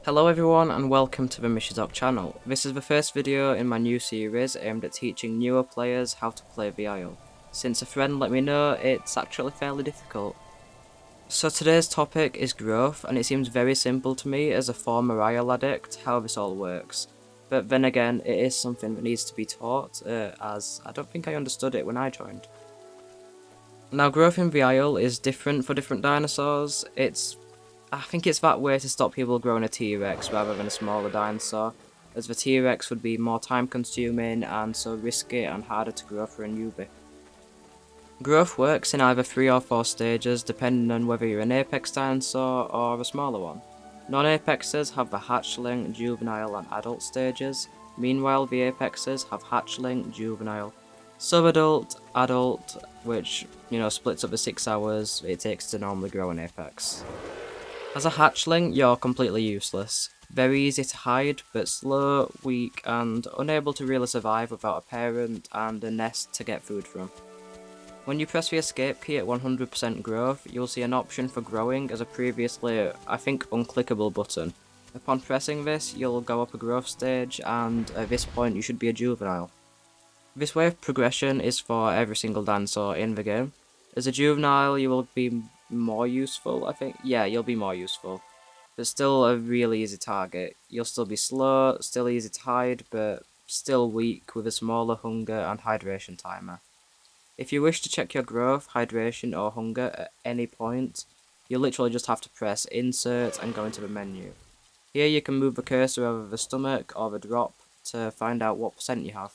Hello everyone and welcome to the Mishizoc channel. This is the first video in my new series aimed at teaching newer players how to play VIL. Since a friend let me know, it's actually fairly difficult. So today's topic is growth, and it seems very simple to me as a former IL addict how this all works. But then again, it is something that needs to be taught, as I don't think I understood it when I joined. Now growth in VIL is different for different dinosaurs. I think it's that way to stop people growing a T-Rex rather than a smaller dinosaur, as the T-Rex would be more time consuming and so risky and harder to grow for a newbie. Growth works in either 3 or 4 stages depending on whether you're an apex dinosaur or a smaller one. Non-apexes have the hatchling, juvenile and adult stages, meanwhile the apexes have hatchling, juvenile, subadult, adult, which, splits up the 6 hours it takes to normally grow an apex. As a hatchling, you're completely useless. Very easy to hide, but slow, weak, and unable to really survive without a parent and a nest to get food from. When you press the escape key at 100% growth, you'll see an option for growing as a previously, I think, unclickable button. Upon pressing this, you'll go up a growth stage, and at this point you should be a juvenile. This way of progression is for every single dinosaur in the game. As a juvenile, you will be more useful, I think. Yeah, you'll be more useful. But still a really easy target. You'll still be slow, still easy to hide, but still weak with a smaller hunger and hydration timer. If you wish to check your growth, hydration, or hunger at any point, you literally just have to press insert and go into the menu. Here you can move the cursor over the stomach or the drop to find out what percent you have.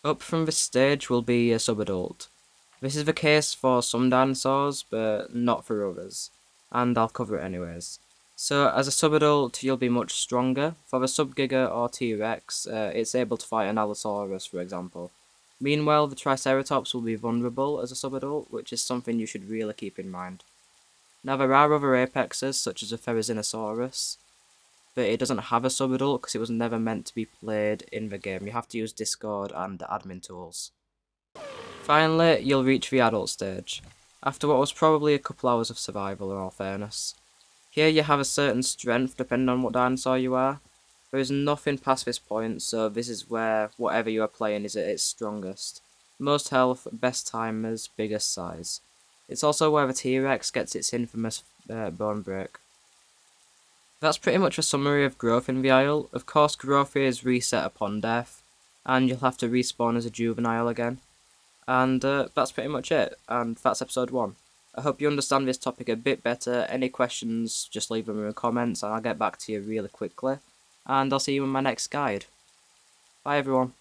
Up from this stage will be a subadult. This is the case for some dinosaurs, but not for others, and I'll cover it anyways. So as a subadult, you'll be much stronger. For the subgiga or T-Rex, it's able to fight an Allosaurus, for example. Meanwhile, the Triceratops will be vulnerable as a subadult, which is something you should really keep in mind. Now there are other apexes, such as a Therizinosaurus, but it doesn't have a subadult because it was never meant to be played in the game. You have to use Discord and the admin tools. Finally, you'll reach the adult stage, after what was probably a couple hours of survival in all fairness. Here you have a certain strength depending on what dinosaur you are. There is nothing past this point, so this is where whatever you are playing is at its strongest. Most health, best timers, biggest size. It's also where the T-Rex gets its infamous bone break. That's pretty much a summary of growth in VIL. Of course, growth is reset upon death, and you'll have to respawn as a juvenile again. And that's pretty much it, and that's episode 1. I hope you understand this topic a bit better. Any questions, just leave them in the comments and I'll get back to you really quickly. And I'll see you in my next guide. Bye everyone.